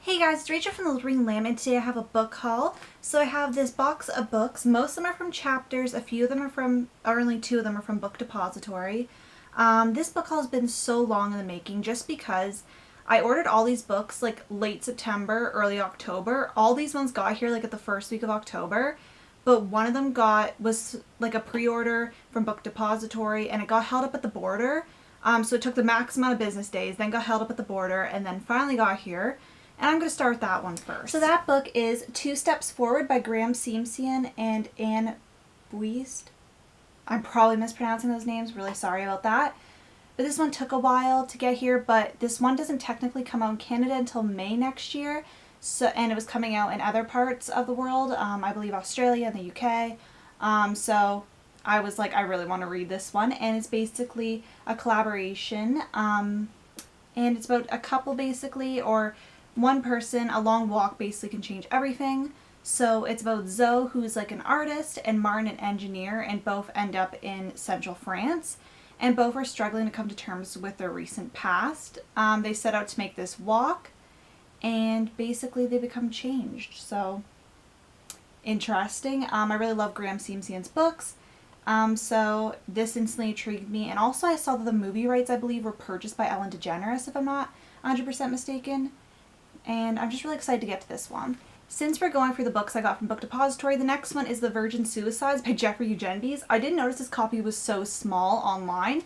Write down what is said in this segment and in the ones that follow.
Hey guys, it's Rachel from The Ring Lamb, and today I have a book haul. So I have this box of books. Most of them are from Chapters, a few of them are from, or only two of them are from Book Depository. This book haul has been so long in the making just because I ordered all these books like late September, early October. All these ones got here like at the first week of October, but one of them was like a pre-order from Book Depository and it got held up at the border. So it took the max amount of business days, then got held up at the border, and then finally got here. And I'm going to start with that one first. So that book is Two Steps Forward by Graeme Simsion and Anne Buist. I'm probably mispronouncing those names, really sorry about that. But this one took a while to get here, but this one doesn't technically come out in Canada until May next year. And it was coming out in other parts of the world, I believe Australia and the UK. So I was like, I really want to read this one. And it's basically a collaboration. And it's about a couple basically, or one person. A long walk basically can change everything. So it's about Zoe, who's like an artist, and Martin, an engineer, and both end up in central France. And both are struggling to come to terms with their recent past. They set out to make this walk, and basically they become changed. So interesting. I really love Graeme Simsion's books. So this instantly intrigued me. And also I saw that the movie rights, I believe, were purchased by Ellen DeGeneres, if I'm not 100% mistaken. And I'm just really excited to get to this one. Since we're going through the books I got from Book Depository, the next one is The Virgin Suicides by Jeffrey Eugenbes. I did notice this copy was so small online.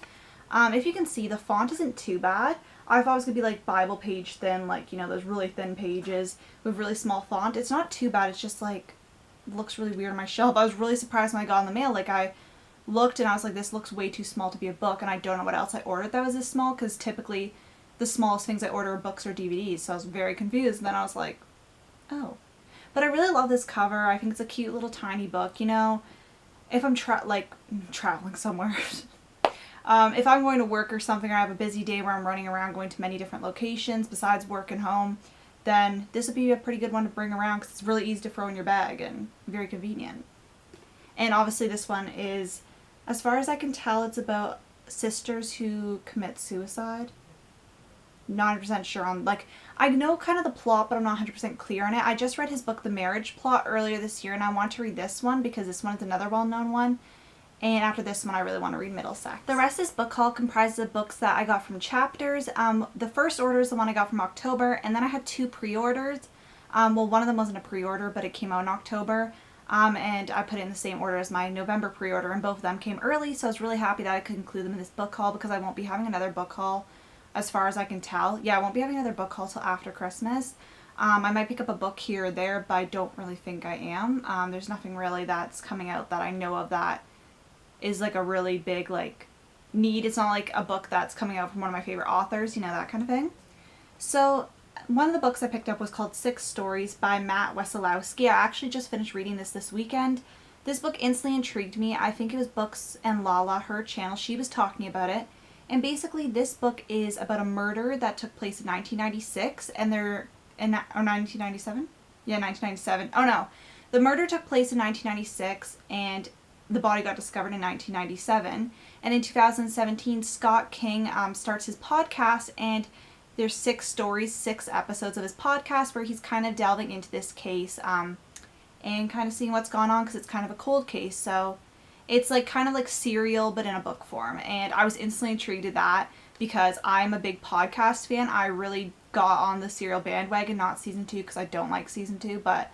If you can see, the font isn't too bad. I thought it was going to be like Bible page thin, like, you know, those really thin pages with really small font. It's not too bad, it's just like, looks really weird on my shelf. I was really surprised when I got in the mail. Like, I looked and I was like, this looks way too small to be a book, and I don't know what else I ordered that was this small, because typically the smallest things I order are books or DVDs, so I was very confused, and then I was like, oh. But I really love this cover. I think it's a cute little tiny book, you know, if I'm traveling somewhere. If I'm going to work or something, or I have a busy day where I'm running around going to many different locations besides work and home, then this would be a pretty good one to bring around because it's really easy to throw in your bag and very convenient. And obviously this one is, as far as I can tell, it's about sisters who commit suicide. Not 100% sure on, like, I know kind of the plot, but I'm not 100% clear on it. I just read his book, The Marriage Plot, earlier this year, and I want to read this one because this one is another well-known one. And after this one, I really want to read Middlesex. The rest of this book haul comprises of books that I got from Chapters. The first order is the one I got from October, and then I had two pre-orders. Well, one of them wasn't a pre-order, but it came out in October. And I put it in the same order as my November pre-order, and both of them came early, so I was really happy that I could include them in this book haul because I won't be having another book haul as far as I can tell. Yeah, I won't be having another book haul till after Christmas. I might pick up a book here or there, but I don't really think I am. There's nothing really that's coming out that I know of that is like a really big like need. It's not like a book that's coming out from one of my favorite authors, you know, that kind of thing. So one of the books I picked up was called Six Stories by Matt Wesolowski. I actually just finished reading this weekend. This book instantly intrigued me. I think it was Books and Lala, her channel. She was talking about it. And basically this book is about a murder that took place in 1996, or 1997? Yeah, 1997. Oh no. The murder took place in 1996 and the body got discovered in 1997. And in 2017, Scott King starts his podcast, and there's 6 stories, 6 episodes of his podcast where he's kind of delving into this case and kind of seeing what's gone on because it's kind of a cold case. So it's like kind of like Serial, but in a book form. And I was instantly intrigued at that because I'm a big podcast fan. I really got on the Serial bandwagon, not season 2 because I don't like season 2, but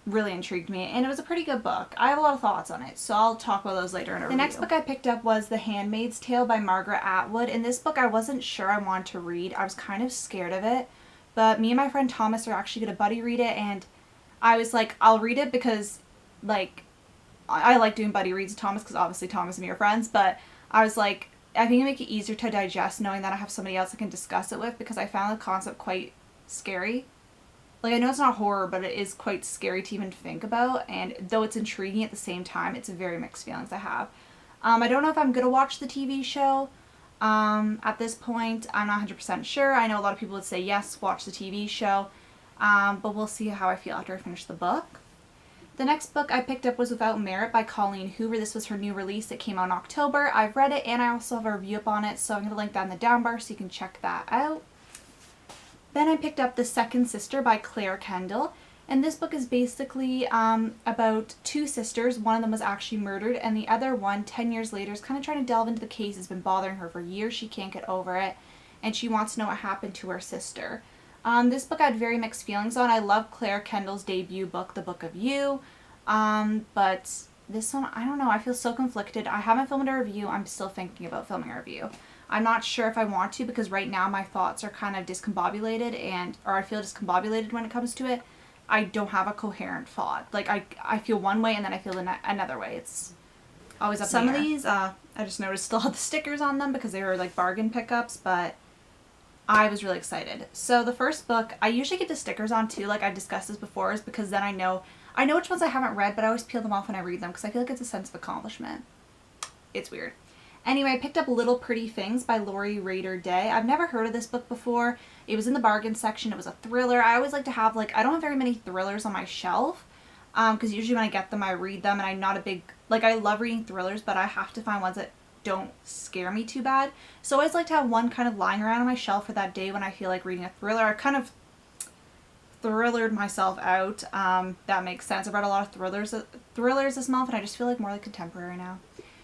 really intrigued me. And it was a pretty good book. I have a lot of thoughts on it, so I'll talk about those later in a review. The next book I picked up was The Handmaid's Tale by Margaret Atwood. And this book I wasn't sure I wanted to read. I was kind of scared of it. But me and my friend Thomas are actually going to buddy read it, and I was like, I'll read it because, like, I like doing buddy reads with Thomas because obviously Thomas and me are friends, but I was like, I think it'd make it easier to digest knowing that I have somebody else I can discuss it with because I found the concept quite scary. Like, I know it's not horror, but it is quite scary to even think about, and though it's intriguing at the same time, it's very mixed feelings I have. I don't know if I'm going to watch the TV show. At this point, I'm not 100% sure. I know a lot of people would say yes, watch the TV show, but we'll see how I feel after I finish the book. The next book I picked up was Without Merit by Colleen Hoover. This was her new release. It came out in October. I've read it, and I also have a review up on it, so I'm going to link that in the down bar so you can check that out. Then I picked up The Second Sister by Claire Kendall. And this book is basically about two sisters. One of them was actually murdered, and the other one, 10 years later, is kind of trying to delve into the case. It's been bothering her for years. She can't get over it, and she wants to know what happened to her sister. This book I had very mixed feelings on. I love Claire Kendall's debut book, The Book of You, but this one, I don't know. I feel so conflicted. I haven't filmed a review. I'm still thinking about filming a review. I'm not sure if I want to, because right now my thoughts are kind of discombobulated, or I feel discombobulated when it comes to it. I don't have a coherent thought. Like, I feel one way and then I feel another way. It's always up in the air. Some of these, I just noticed still had the stickers on them because they were like bargain pickups, but I was really excited. So the first book, I usually get the stickers on too, like I discussed this before, is because then I know which ones I haven't read, but I always peel them off when I read them because I feel like it's a sense of accomplishment. It's weird. Anyway, I picked up Little Pretty Things by Lori Rader Day. I've never heard of this book before. It was in the bargain section. It was a thriller. I always like to have, I don't have very many thrillers on my shelf, because usually when I get them, I read them, and I'm not a big, I love reading thrillers, but I have to find ones that don't scare me too bad. So I always like to have one kind of lying around on my shelf for that day when I feel like reading a thriller. I kind of thrillered myself out. That makes sense. I've read a lot of thrillers this month, and I just feel like more like contemporary now.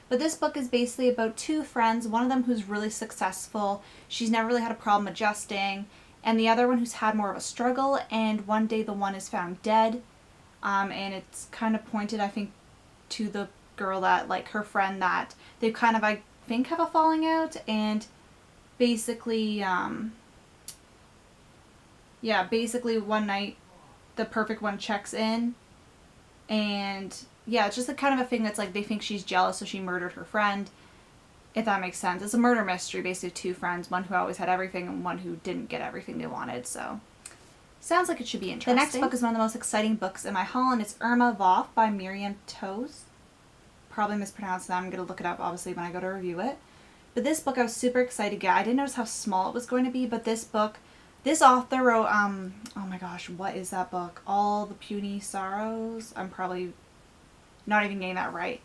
But this book is basically about two friends, one of them who's really successful, she's never really had a problem adjusting, and the other one who's had more of a struggle, and one day the one is found dead, and it's kind of pointed, I think, to the girl that, her friend, that they kind of, I think, have a falling out, and basically, basically one night the perfect one checks in, and yeah, it's just kind of a thing that's they think she's jealous, so she murdered her friend, if that makes sense. It's a murder mystery, basically two friends, one who always had everything and one who didn't get everything they wanted, so sounds like it should be interesting. The next book is one of the most exciting books in my haul, and it's Irma Voff by Miriam Toews. Probably mispronounced that. I'm going to look it up, obviously, when I go to review it. But this book I was super excited to get. I didn't notice how small it was going to be, but this author wrote, oh my gosh, what is that book? All the Puny Sorrows? I'm probably not even getting that right.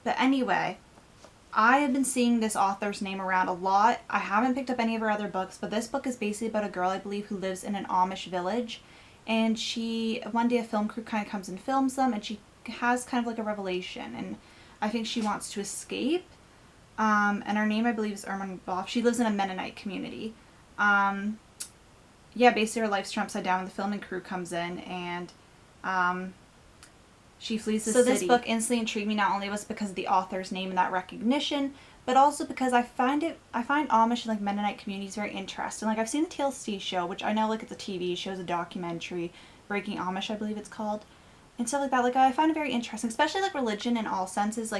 But anyway, I have been seeing this author's name around a lot. I haven't picked up any of her other books, but this book is basically about a girl, I believe, who lives in an Amish village. And one day a film crew kind of comes and films them, and she has kind of a revelation. And I think she wants to escape. And her name, I believe, is Irma Voff. She lives in a Mennonite community. Basically her life's turned upside down when the filming crew comes in, and she flees the city. So this book instantly intrigued me. Not only was it because of the author's name and that recognition, but also because I find Amish and Mennonite communities very interesting. I've seen the TLC show, which I know it's a TV show, it's a documentary, Breaking Amish, I believe it's called, and stuff like that. I find it very interesting, especially religion in all senses.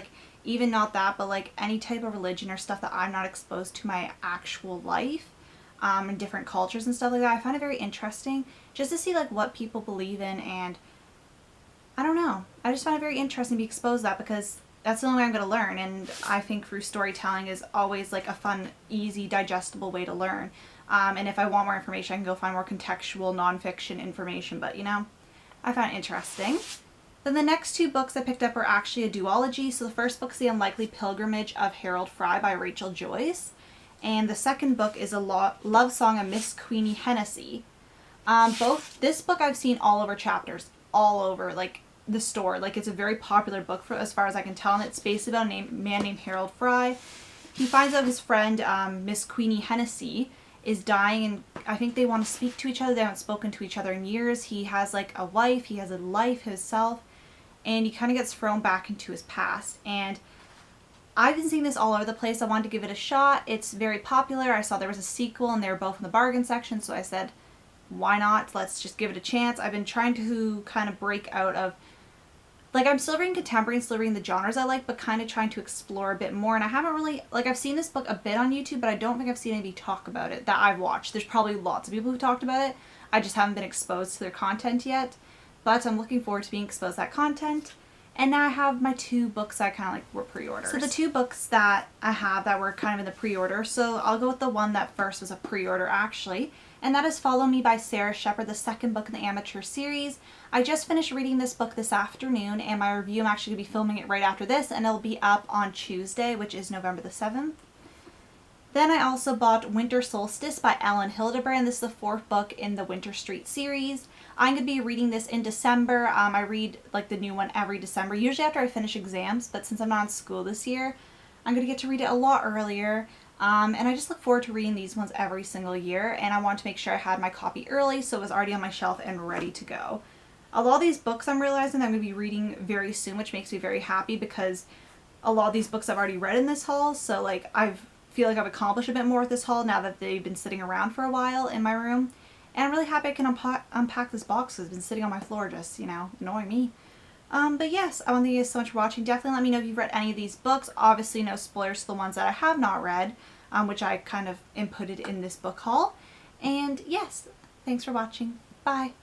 Even not that, but any type of religion or stuff that I'm not exposed to my actual life, and different cultures and stuff like that. I find it very interesting just to see what people believe in, and I don't know. I just find it very interesting to be exposed to that, because that's the only way I'm going to learn, and I think through storytelling is always a fun, easy, digestible way to learn. And if I want more information, I can go find more contextual, nonfiction information, but I find it interesting. Then the next two books I picked up are actually a duology. So the first book is The Unlikely Pilgrimage of Harold Fry by Rachel Joyce, and the second book is a love song of Miss Queenie Hennessy. This book I've seen all over chapters, all over the store. It's a very popular book as far as I can tell, and it's basically about a man named Harold Fry. He finds out his friend Miss Queenie Hennessy is dying, and I think they want to speak to each other. They haven't spoken to each other in years. He has a wife, he has a life himself, and he kind of gets thrown back into his past. And I've been seeing this all over the place. I wanted to give it a shot. It's very popular. I saw there was a sequel and they were both in the bargain section, so I said, why not? Let's just give it a chance. I've been trying to kind of break out of, I'm still reading contemporary and still reading the genres I like, but kind of trying to explore a bit more. And I haven't really, I've seen this book a bit on YouTube, but I don't think I've seen anybody talk about it that I've watched. There's probably lots of people who talked about it. I just haven't been exposed to their content yet. But I'm looking forward to being exposed to that content. And now I have my two books that kind of were pre-orders. So the two books that I have that were kind of in the pre-order, so I'll go with the one that first was a pre-order actually, and that is Follow Me by Sarah Shepard, the second book in the Amateur series. I just finished reading this book this afternoon, and my review, I'm actually going to be filming it right after this, and it'll be up on Tuesday, which is November the 7th. Then I also bought Winter Solstice by Ellen Hildebrand. This is the 4th book in the Winter Street series. I'm going to be reading this in December. I read like the new one every December, usually after I finish exams, but since I'm not in school this year, I'm going to get to read it a lot earlier. And I just look forward to reading these ones every single year, and I wanted to make sure I had my copy early so it was already on my shelf and ready to go. A lot of these books I'm realizing I'm going to be reading very soon, which makes me very happy because a lot of these books I've already read in this haul, so like feel like I've accomplished a bit more with this haul now that they've been sitting around for a while in my room. And I'm really happy I can unpack this box because it's been sitting on my floor just, annoying me. But yes, I want to thank you guys so much for watching. Definitely let me know if you've read any of these books. Obviously no spoilers to the ones that I have not read, which I kind of inputted in this book haul. And yes, thanks for watching. Bye.